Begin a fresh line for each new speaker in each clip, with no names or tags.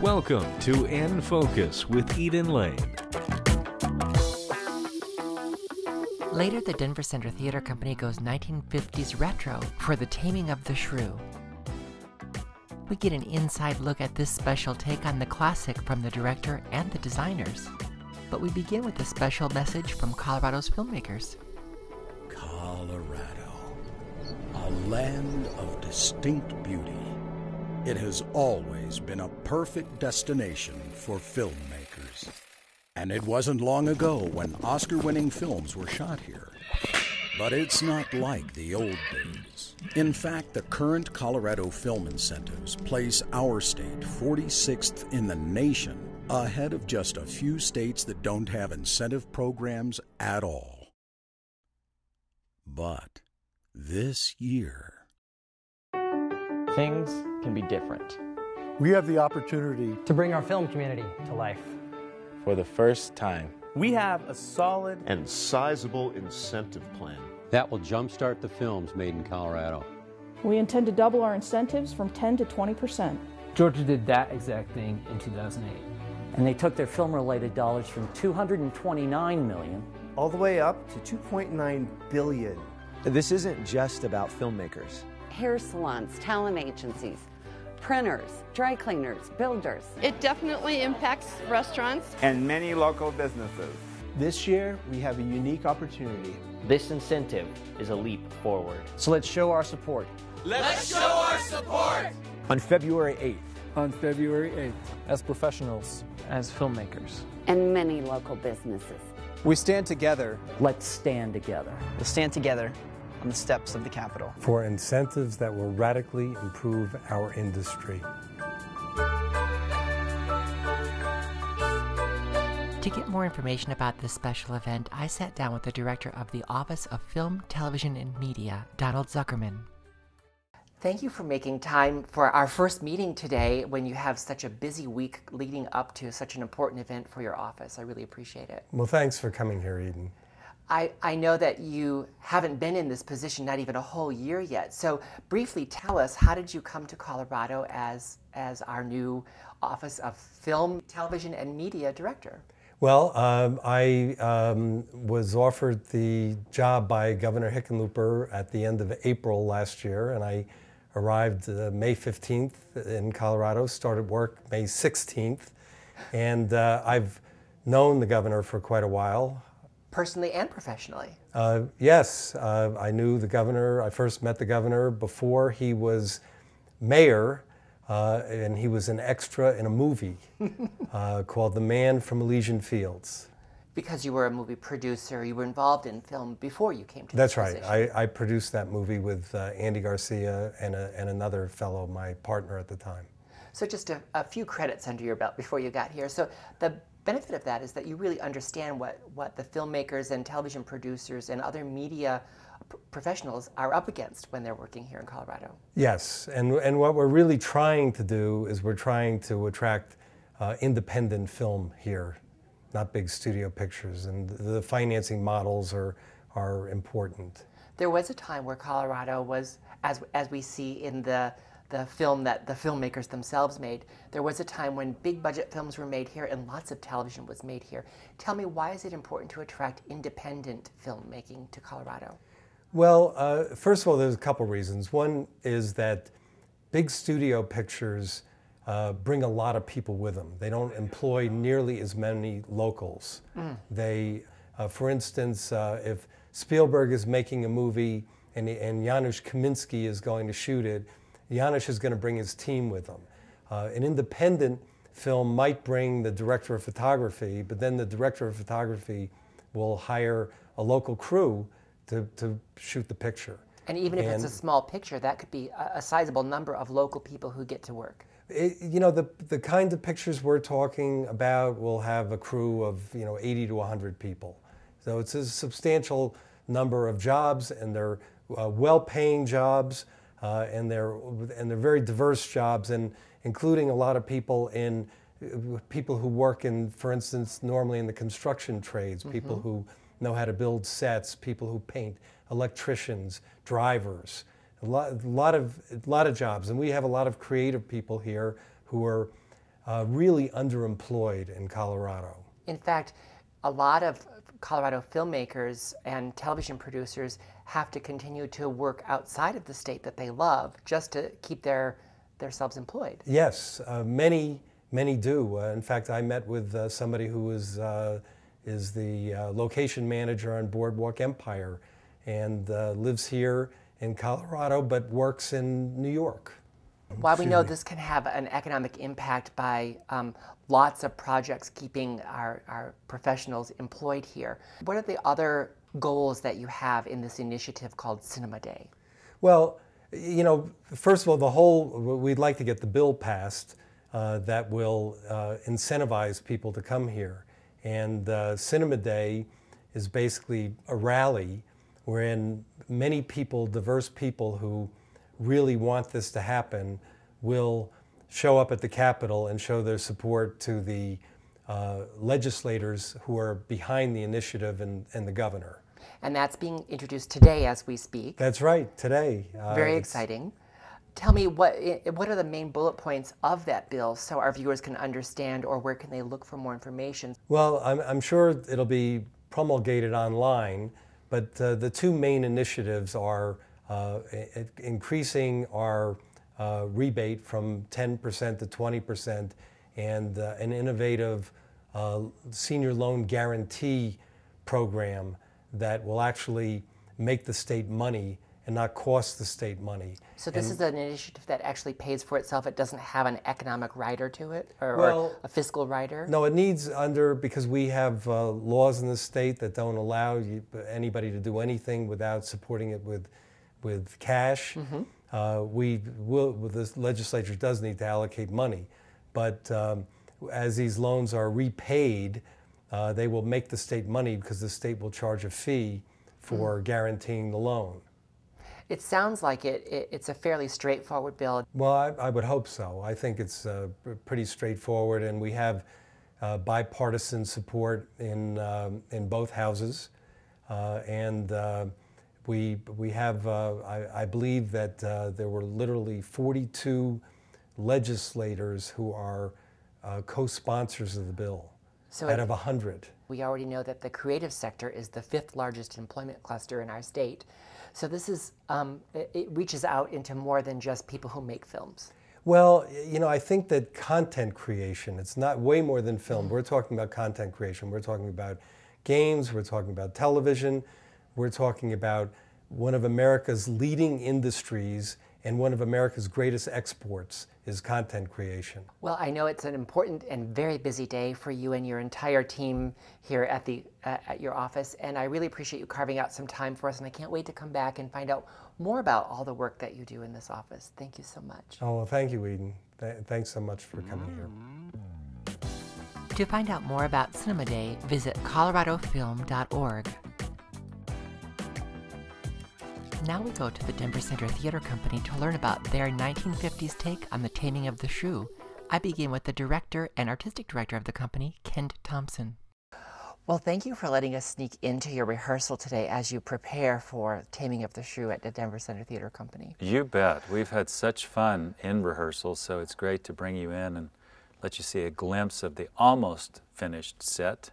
Welcome to In Focus with Eden Lane.
Later, the Denver Center Theater Company goes 1950s retro for The Taming of the Shrew. We get an inside look at this special take on the classic from the director and the designers. But we begin with a special message from Colorado's filmmakers.
Colorado, a land of distinct beauty. It has always been a perfect destination for filmmakers. And it wasn't long ago when Oscar-winning films were shot here. But it's not like the old days. In fact, the current Colorado film incentives place our state 46th in the nation, ahead of just a few states that don't have incentive programs at all. But this year,
things can be different.
We have the opportunity
to bring our film community to life.
For the first time,
we have a solid
and sizable incentive plan
that will jumpstart the films made in Colorado.
We intend to double our incentives from 10 to 20%.
Georgia did that exact thing in 2008.
And they took their film-related dollars from $229 million
all the way up to $2.9 billion.
This isn't just about filmmakers.
Hair salons, talent agencies, printers, dry cleaners, builders.
It definitely impacts restaurants
and many local businesses.
This year, we have a unique opportunity.
This incentive is a leap forward.
So let's show our support.
Let's show our support!
On February 8th.
On February 8th. As professionals, as filmmakers.
And many local businesses.
We stand together.
Let's stand together.
We'll stand together on the steps of the Capitol.
For incentives that will radically improve our industry.
To get more information about this special event, I sat down with the director of the Office of Film, Television, and Media, Donald Zuckerman. Thank you for making time for our first meeting today when you have such a busy week leading up to such an important event for your office. I really appreciate it.
Well, thanks for coming here, Eden.
I know that you haven't been in this position not even a whole year yet. So briefly tell us, how did you come to Colorado as our new Office of Film, Television, and Media Director?
Well, I was offered the job by Governor Hickenlooper at the end of April last year, and I arrived May 15th in Colorado, started work May 16th, and I've known the governor for quite a while.
Personally and professionally?
Yes, I knew the governor. I first met the governor before he was mayor, and he was an extra in a movie called The Man from Elysian Fields.
Because you were a movie producer, you were involved in film before you came to
That's
this
right.
position.
I produced that movie with Andy Garcia and another fellow, my partner at the time.
So just a few credits under your belt before you got here. So the benefit of that is that you really understand what the filmmakers and television producers and other media professionals are up against when they're working here in Colorado.
Yes, and what we're really trying to do is we're trying to attract independent film here, not big studio pictures, and the financing models are important.
There was a time where Colorado was, as we see in the film that the filmmakers themselves made, there was a time when big budget films were made here and lots of television was made here. Tell me, why is it important to attract independent filmmaking to Colorado?
Well, first of all, there's a couple reasons. One is that big studio pictures bring a lot of people with them. They don't employ nearly as many locals. They, for instance, if Spielberg is making a movie and Janusz Kaminski is going to shoot it, Janusz is going to bring his team with him. An independent film might bring the director of photography, but then the director of photography will hire a local crew to shoot the picture.
And even if it's a small picture, that could be a sizable number of local people who get to work.
You know, the kind of pictures we're talking about will have a crew of 80 to 100 people. So it's a substantial number of jobs, and they're well-paying jobs, and they're very diverse jobs, and including a lot of people who work in, for instance, normally in the construction trades, people who know how to build sets, people who paint, electricians, drivers, a lot of jobs. And we have a lot of creative people here who are really underemployed in Colorado.
In fact, a lot of Colorado filmmakers and television producers have to continue to work outside of the state that they love just to keep themselves employed.
Yes, many do. In fact, I met with somebody who is the location manager on Boardwalk Empire and lives here in Colorado but works in New York.
While we know this can have an economic impact by lots of projects keeping our professionals employed here, what are the other goals that you have in this initiative called Cinema Day? Well,
you know, first of all, we'd like to get the bill passed that will incentivize people to come here. And Cinema Day is basically a rally wherein many people, diverse people who really want this to happen will show up at the Capitol and show their support to the legislators who are behind the initiative and the governor.
And that's being introduced today as we speak.
That's right, today.
Very exciting. Tell me, what are the main bullet points of that bill so our viewers can understand, or where can they look for more information?
Well, I'm sure it'll be promulgated online, but the two main initiatives are increasing our rebate from 10% to 20% and an innovative senior loan guarantee program that will actually make the state money and not cost the state money.
So this is an initiative that actually pays for itself. It doesn't have an economic rider to it, or a fiscal rider?
No, it needs because we have laws in the state that don't allow anybody to do anything without supporting it with cash. Mm-hmm. The legislature does need to allocate money, but as these loans are repaid, they will make the state money because the state will charge a fee for guaranteeing the loan.
It sounds like it's a fairly straightforward bill.
Well, I would hope so. I think it's pretty straightforward, and we have bipartisan support in both houses, and we have. I believe that there were literally 42 legislators who are co-sponsors of the bill out of 100.
We already know that the creative sector is the 5th largest employment cluster in our state. So this is, it reaches out into more than just people who make films.
Well, you know, I think that content creation, it's not way more than film. We're talking about content creation. We're talking about games. We're talking about television. We're talking about one of America's leading industries and one of America's greatest exports is content creation.
Well, I know it's an important and very busy day for you and your entire team here at your office, and I really appreciate you carving out some time for us, and I can't wait to come back and find out more about all the work that you do in this office. Thank you so much.
Oh, well, thank you, Eden. Thanks so much for coming here.
To find out more about Cinema Day, visit coloradofilm.org. Now we go to the Denver Center Theater Company to learn about their 1950s take on the Taming of the Shrew. I begin with the director and artistic director of the company, Kent Thompson. Well, thank you for letting us sneak into your rehearsal today as you prepare for Taming of the Shrew at the Denver Center Theater Company.
You bet. We've had such fun in rehearsal, so it's great to bring you in and let you see a glimpse of the almost finished set.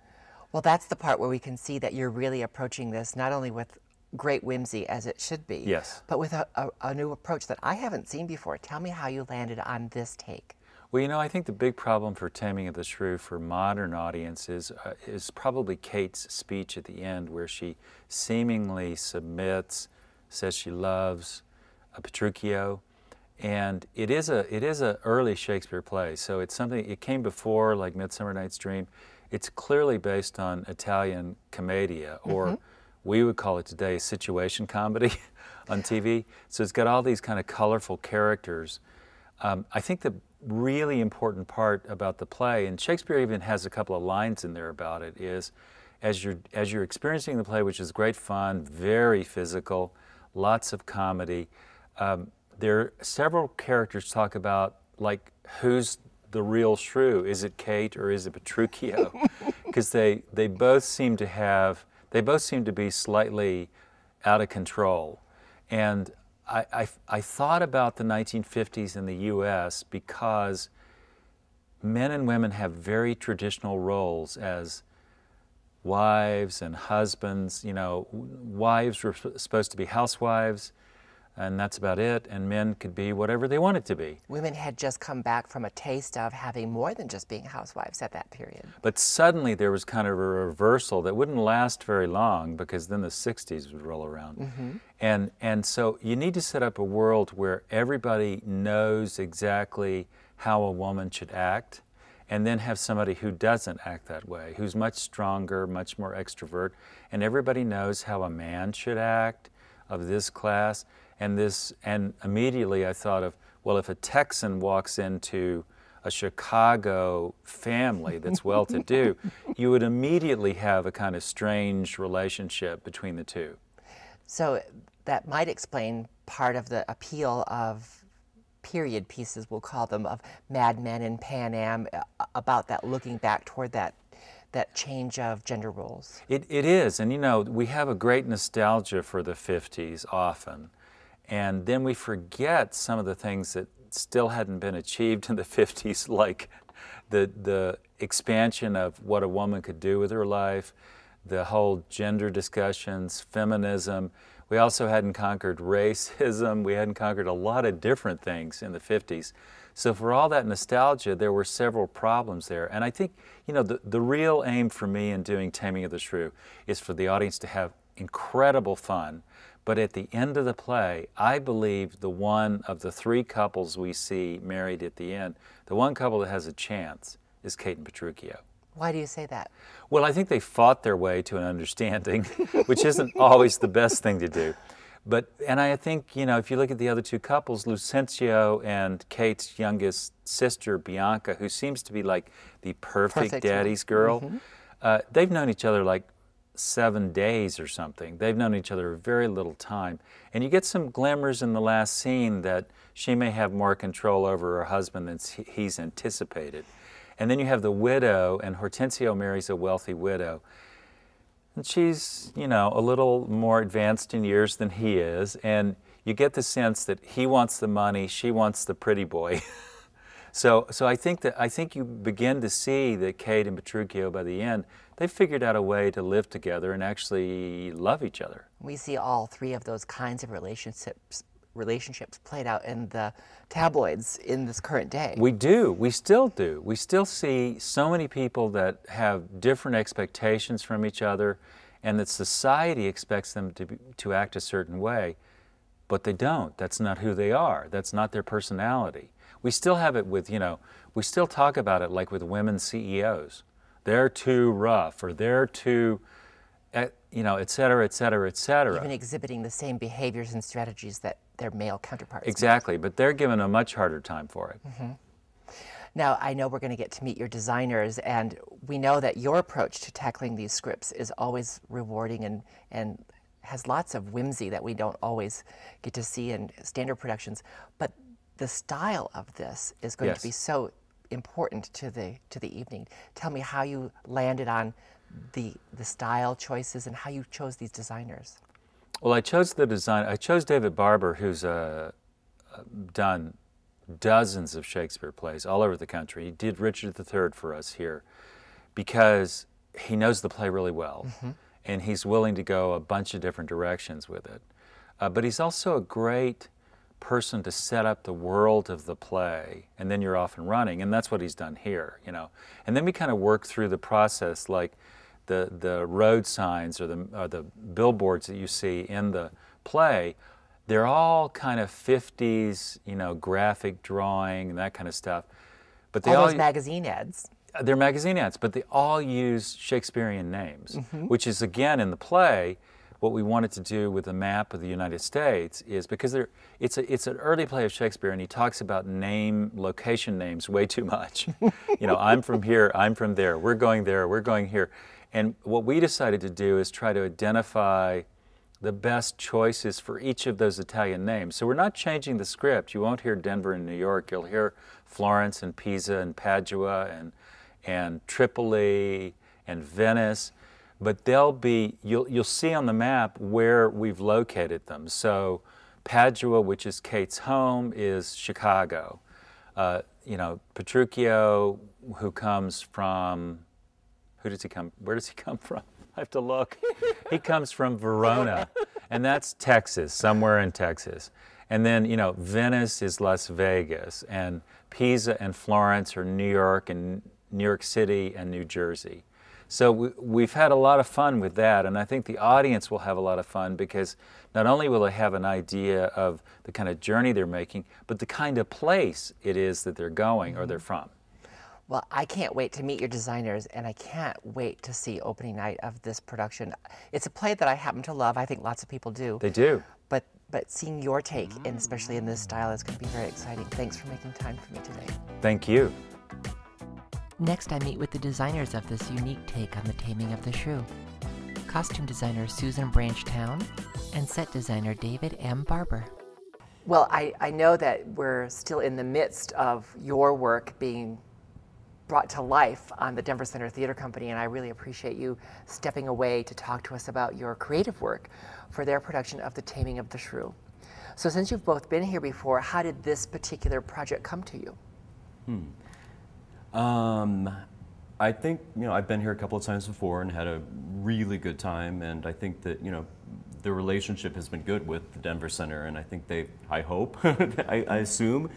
Well, that's the part where we can see that you're really approaching this not only with great whimsy, as it should be,
yes,
but with a new approach that I haven't seen before. Tell me how you landed on this take.
Well, you know, I think the big problem for Taming of the Shrew for modern audiences is probably Kate's speech at the end, where she seemingly submits, says she loves a Petruchio, and it is a early Shakespeare play, so it's something, it came before, like Midsummer Night's Dream. It's clearly based on Italian commedia, or we would call it today situation comedy on TV. So it's got all these kind of colorful characters. I think the really important part about the play, and Shakespeare even has a couple of lines in there about it, is as you're experiencing the play, which is great fun, very physical, lots of comedy, there are several characters talk about, like, who's the real shrew? Is it Kate or is it Petruchio? Because they both seem to be slightly out of control. And I thought about the 1950s in the U.S. because men and women have very traditional roles as wives and husbands. You know, wives were supposed to be housewives, and that's about it, and men could be whatever they wanted to be.
Women had just come back from a taste of having more than just being housewives at that period.
But suddenly there was kind of a reversal that wouldn't last very long, because then the 60s would roll around.
Mm-hmm.
And so you need to set up a world where everybody knows exactly how a woman should act, and then have somebody who doesn't act that way, who's much stronger, much more extrovert, and everybody knows how a man should act of this class. And immediately I thought of, well, if a Texan walks into a Chicago family that's well-to-do, you would immediately have a kind of strange relationship between the two.
So that might explain part of the appeal of period pieces, we'll call them, of Mad Men and Pan Am, about that looking back toward that change of gender roles.
It is, and you know, we have a great nostalgia for the 50s often. And then we forget some of the things that still hadn't been achieved in the 50s, like the expansion of what a woman could do with her life, the whole gender discussions, feminism. We also hadn't conquered racism. We hadn't conquered a lot of different things in the 50s. So for all that nostalgia, there were several problems there. And I think, you know, the real aim for me in doing Taming of the Shrew is for the audience to have incredible fun. But at the end of the play, I believe the one of the three couples we see married at the end, the one couple that has a chance is Kate and Petruchio.
Why do you say that?
Well, I think they fought their way to an understanding, which isn't always the best thing to do. And I think, you know, if you look at the other two couples, Lucentio and Kate's youngest sister, Bianca, who seems to be like the perfect daddy's girl, they've known each other like 7 days or something. They've known each other very little time. And you get some glimmers in the last scene that she may have more control over her husband than he's anticipated. And then you have the widow, and Hortensio marries a wealthy widow. And she's, you know, a little more advanced in years than he is, and you get the sense that he wants the money, she wants the pretty boy. So I think you begin to see that Kate and Petruchio, by the end, they've figured out a way to live together and actually love each other.
We see all three of those kinds of relationships played out in the tabloids in this current day.
We do. We still do. We still see so many people that have different expectations from each other, and that society expects them to act a certain way, but they don't. That's not who they are. That's not their personality. We still have it with, you know, we still talk about it like with women CEOs. They're too rough, or they're too, you know, et cetera, et cetera, et cetera.
Even exhibiting the same behaviors and strategies that their male counterparts.
Exactly, but they're given a much harder time for it.
Mm-hmm. Now, I know we're going to get to meet your designers, and we know that your approach to tackling these scripts is always rewarding and has lots of whimsy that we don't always get to see in standard productions. But the style of this is going to be so important to the evening. Tell me how you landed on the style choices and how you chose these designers.
Well, I chose David Barber, who's done dozens of Shakespeare plays all over the country. He did Richard III for us here because he knows the play really well, and he's willing to go a bunch of different directions with it. But he's also a great person to set up the world of the play, and then you're off and running, and that's what he's done here, you know. And then we kind of work through the process, like the road signs or the billboards that you see in the play. They're all kind of 50s, you know, graphic drawing and that kind of stuff. But they
all those magazine ads.
They're magazine ads, but they all use Shakespearean names, which is, again, in the play, what we wanted to do with the map of the United States is, because it's an early play of Shakespeare, and he talks about location names way too much. You know, I'm from here, I'm from there, we're going here. And what we decided to do is try to identify the best choices for each of those Italian names. So we're not changing the script. You won't hear Denver and New York. You'll hear Florence and Pisa and Padua and Tripoli and Venice. But they'll be, you'll see on the map where we've located them. So Padua, which is Kate's home, is Chicago. you know, Petruchio, who comes from, where does he come from? I have to look. He comes from Verona, and that's Texas, somewhere in Texas. And then, you know, Venice is Las Vegas, and Pisa and Florence are New York, and New York City and New Jersey. So we've had a lot of fun with that, and I think the audience will have a lot of fun because not only will they have an idea of the kind of journey they're making, but the kind of place it is that they're going or they're from.
Well, I can't wait to meet your designers, and I can't wait to see opening night of this production. It's a play that I happen to love. I think lots of people do.
They do.
But seeing your take, and especially in this style, is going to be very exciting. Thanks for making time for me today.
Thank you.
Next, I meet with the designers of this unique take on the Taming of the Shrew. Costume designer Susan Branch Towne and set designer David M. Barber. Well, I know that we're still in the midst of your work being brought to life on the Denver Center Theater Company, and I really appreciate you stepping away to talk to us about your creative work for their production of The Taming of the Shrew. So since you've both been here before, how did this particular project come to you?
I think, you know, I've been here a couple of times before and had a really good time, and I think that, you know, the relationship has been good with the Denver Center, and I think I hope, I assume,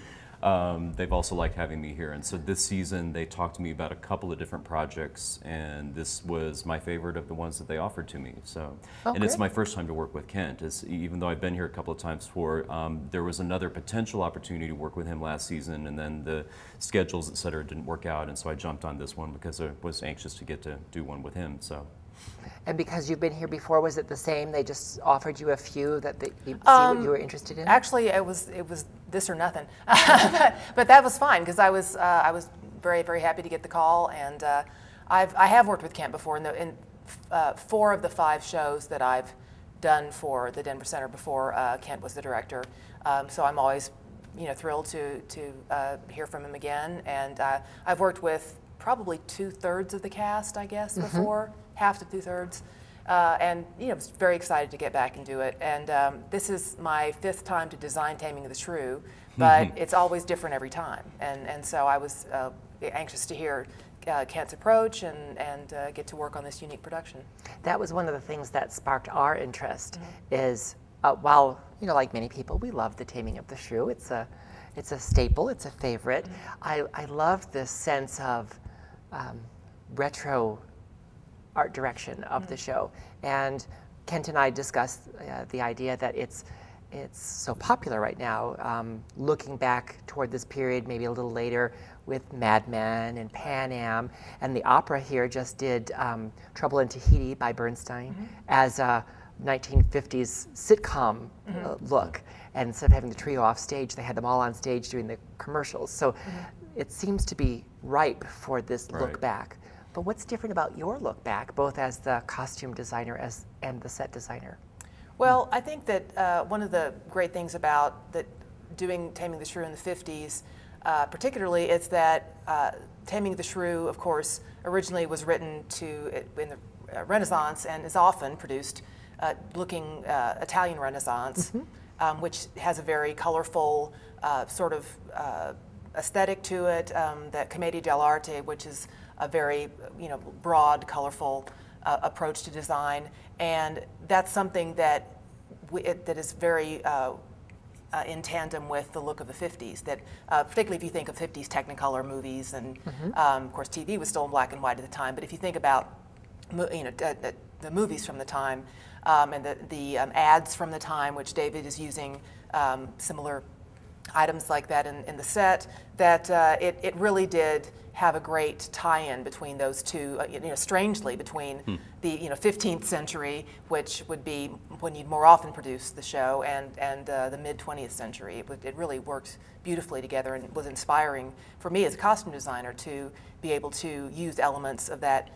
they've also liked having me here. And so this season they talked to me about a couple of different projects, and this was my favorite of the ones that they offered to me. So, and it's my first time to work with Kent. Even though I've been here a couple of times before, there was another potential opportunity to work with him last season, and then the schedules, et cetera, didn't work out, and so I jumped on this one because I was anxious to get to do one with him. So.
And because you've been here before, was it the same? They just offered you a few that see what you were interested in?
Actually, it was this or nothing, but that was fine because I was very, very happy to get the call, and I have worked with Kent before in 4 of the 5 shows that I've done for the Denver Center before Kent was the director. So I'm always, you know, thrilled to hear from him again, and I've worked with probably 2/3 of the cast, I guess, before. Half to 2/3, and you know, very excited to get back and do it. And this is my 5th time to design Taming of the Shrew, but it's always different every time. And so I was anxious to hear Kent's approach and get to work on this unique production.
That was one of the things that sparked our interest. Is while, you know, like many people, we love the Taming of the Shrew. It's a staple. It's a favorite. I love this sense of retro art direction of the show, and Kent and I discussed the idea that it's so popular right now, looking back toward this period maybe a little later with Mad Men and Pan Am, and the opera here just did Trouble in Tahiti by Bernstein as a 1950s sitcom look, and instead of having the trio off stage, they had them all on stage doing the commercials. So it seems to be ripe for this look back. But what's different about your look back, both as the costume designer and the set designer?
Well, I think that one of the great things about doing Taming the Shrew in the 50s, particularly, is that Taming the Shrew, of course, originally was written in the Renaissance and is often produced looking Italian Renaissance, which has a very colorful sort of aesthetic to it, that Commedia dell'arte, which is a very, you know, broad, colorful approach to design, and that's something that that is very in tandem with the look of the 50s. That particularly if you think of 50s Technicolor movies, and of course TV was still in black and white at the time. But if you think about, you know, the movies from the time and the ads from the time, which David is using similar items like that in the set, that it really did have a great tie-in between those two, you know, strangely between the, you know, 15th century, which would be when you'd more often produce the show, and the mid-20th century. It really worked beautifully together and was inspiring for me as a costume designer to be able to use elements of that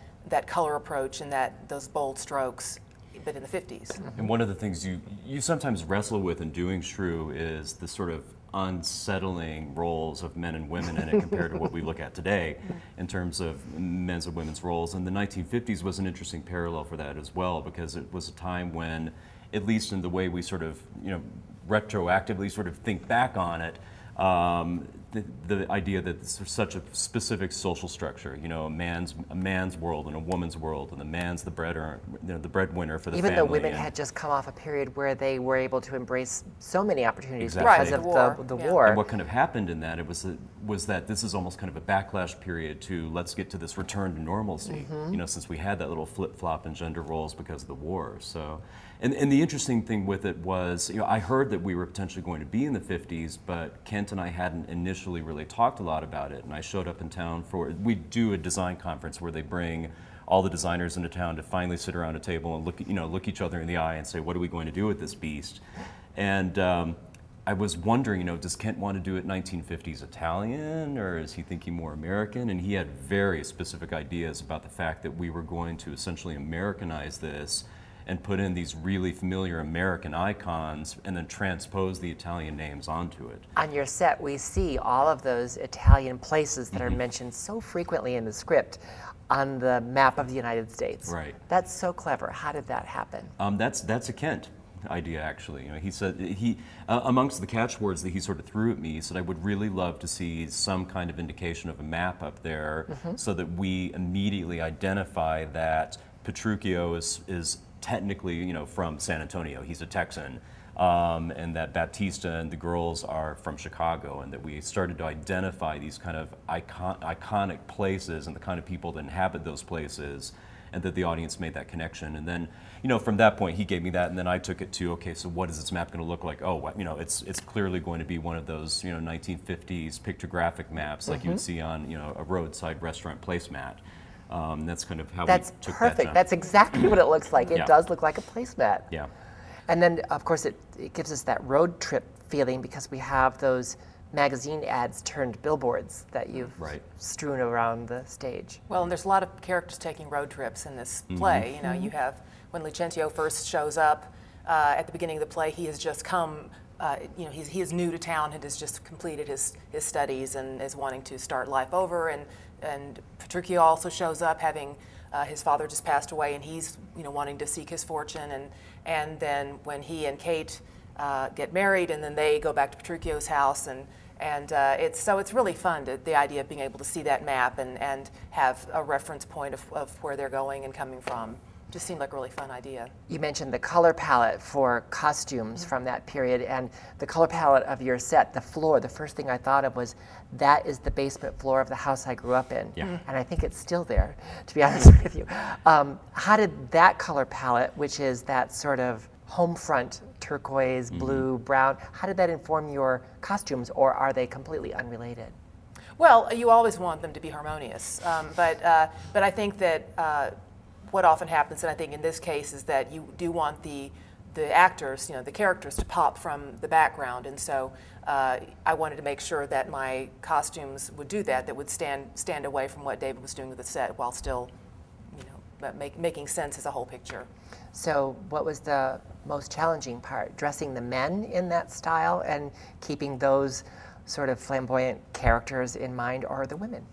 color approach and those bold strokes, but in the 50s.
And one of the things you sometimes wrestle with in doing Shrew is the sort of unsettling roles of men and women in it compared to what we look at today in terms of men's and women's roles. And the 1950s was an interesting parallel for that as well, because it was a time when, at least in the way we sort of, you know, retroactively sort of think back on it, the idea that there's such a specific social structure, you know, a man's world and a woman's world, and the man's the breadwinner for the family.
Even though women had just come off a period where they were able to embrace so many opportunities
exactly.
because of the war.
And what kind of happened in that was that this is almost kind of a backlash period to let's get to this return to normalcy. You know, since we had that little flip-flop in gender roles because of the war. So. And the interesting thing with it was, you know, I heard that we were potentially going to be in the 50s, but Kent and I hadn't initially really talked a lot about it. And I showed up in town we do a design conference where they bring all the designers into town to finally sit around a table and look each other in the eye and say, what are we going to do with this beast? And I was wondering, you know, does Kent want to do it 1950s Italian, or is he thinking more American? And he had very specific ideas about the fact that we were going to essentially Americanize this and put in these really familiar American icons and then transpose the Italian names onto it.
On your set, we see all of those Italian places that are mentioned so frequently in the script on the map of the United States.
Right.
That's so clever. How did that happen?
That's a Kent idea, actually. You know, he said, amongst the catchwords that he sort of threw at me, he said, I would really love to see some kind of indication of a map up there so that we immediately identify that Petruchio is technically, you know, from San Antonio. He's a Texan, and that Batista and the girls are from Chicago, and that we started to identify these kind of iconic places and the kind of people that inhabit those places, and that the audience made that connection. And then, you know, from that point, he gave me that, and then I took it to, okay, so what is this map going to look like? Oh, you know, it's clearly going to be one of those, you know, 1950s pictographic maps like you would see on, you know, a roadside restaurant placemat. That's kind of how we took that.
That's perfect. That's exactly what it looks like. It does look like a placemat.
Yeah.
And then, of course, it gives us that road trip feeling because we have those magazine ads turned billboards that you've strewn around the stage.
Well, and there's a lot of characters taking road trips in this play. You know, you have when Lucentio first shows up at the beginning of the play, he has just come. You know, he is new to town and has just completed his studies and is wanting to start life over. And Petruchio also shows up, having his father just passed away, and he's, you know, wanting to seek his fortune. And then when he and Kate get married, and then they go back to Petruchio's house, and it's really fun the idea of being able to see that map and have a reference point of where they're going and coming from. Just seemed like a really fun idea.
You mentioned the color palette for costumes from that period, and the color palette of your set, the floor. The first thing I thought of was that is the basement floor of the house I grew up in, and I think it's still there, to be honest with you. How did that color palette, which is that sort of home front turquoise, blue, brown, how did that inform your costumes, or are they completely unrelated?
Well, you always want them to be harmonious, but I think that what often happens, and I think in this case, is that you do want the actors, you know, the characters to pop from the background, and so I wanted to make sure that my costumes would do that would stand away from what David was doing with the set while still, you know, making sense as a whole picture.
So what was the most challenging part? Dressing the men in that style and keeping those sort of flamboyant characters in mind, or the women?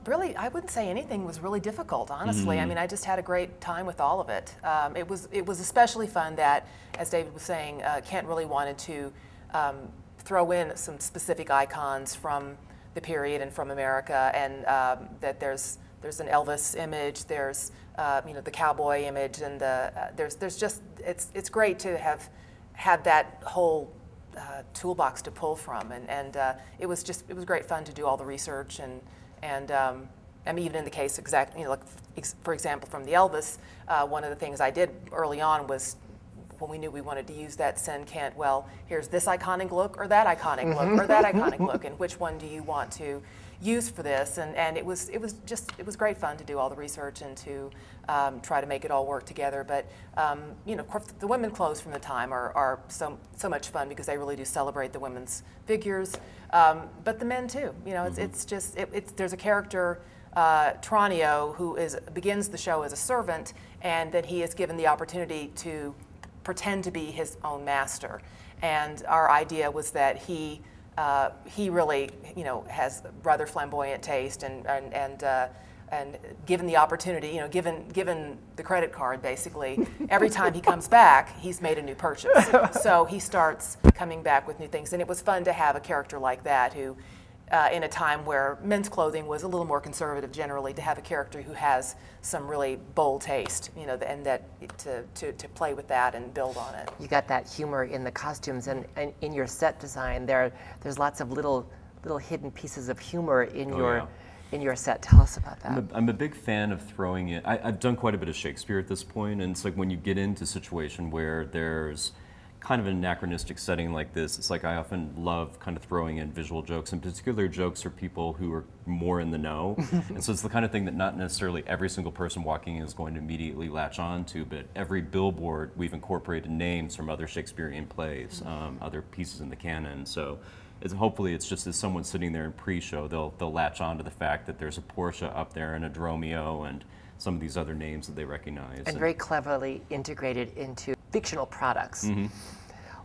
Really, I wouldn't say anything was really difficult, honestly. I mean, I just had a great time with all of it. It was especially fun that, as David was saying, Kent really wanted to throw in some specific icons from the period and from America, and that there's an Elvis image, there's you know, the cowboy image, and there's just it's great to have that whole toolbox to pull from, and it was great fun to do all the research and I mean, even in the case, you know, like for example, from the Elvis, one of the things I did early on was, when we knew we wanted to use that, send Kent, well, here's this iconic look or that iconic look or that iconic look, and which one do you want to use for this? And it was great fun to do all the research and to try to make it all work together. But you know, of course, the women clothes from the time are so much fun because they really do celebrate the women's figures. But the men too. You know, there's a character, Tranio, who begins the show as a servant, and then he is given the opportunity to pretend to be his own master. And our idea was that he really, you know, has rather flamboyant taste and and given the opportunity, you know, given the credit card, basically, every time he comes back, he's made a new purchase. So he starts coming back with new things. And it was fun to have a character like that who, in a time where men's clothing was a little more conservative generally, to have a character who has some really bold taste, you know, and that to play with that and build on it.
You got that humor in the costumes, and in your set design, there's lots of little hidden pieces of humor in your set. Tell us about that.
I'm a big fan of throwing in. I've done quite a bit of Shakespeare at this point, and it's like when you get into a situation where there's kind of an anachronistic setting like this, it's like I often love kind of throwing in visual jokes, and particular jokes for people who are more in the know. And so it's the kind of thing that not necessarily every single person walking in is going to immediately latch on to, but every billboard we've incorporated names from other Shakespearean plays, other pieces in the canon. So hopefully it's just as someone sitting there in pre-show, they'll latch on to the fact that there's a Portia up there and a Dromio and some of these other names that they recognize.
And very cleverly integrated into fictional products.
Mm-hmm.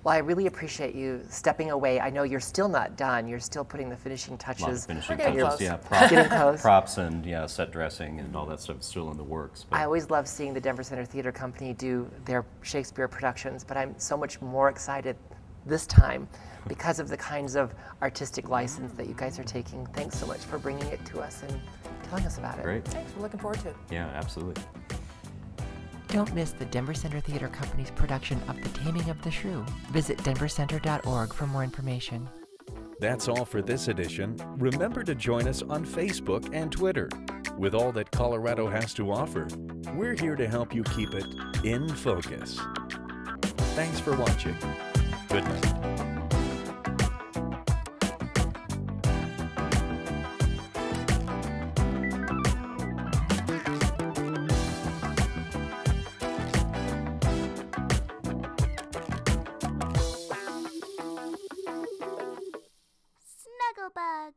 Well, I really appreciate you stepping away. I know you're still not done. You're still putting the finishing touches.
Props and set dressing and all that stuff is still in the works.
But I always love seeing the Denver Center Theater Company do their Shakespeare productions, but I'm so much more excited this time because of the kinds of artistic license that you guys are taking. Thanks so much for bringing it to us and telling us about it.
Great.
Thanks. We're looking forward to it.
Yeah, absolutely.
Don't miss the Denver Center Theater Company's production of The Taming of the Shrew. Visit denvercenter.org for more information.
That's all for this edition. Remember to join us on Facebook and Twitter. With all that Colorado has to offer, we're here to help you keep it in focus. Thanks for watching. Good night.
Snugglebug.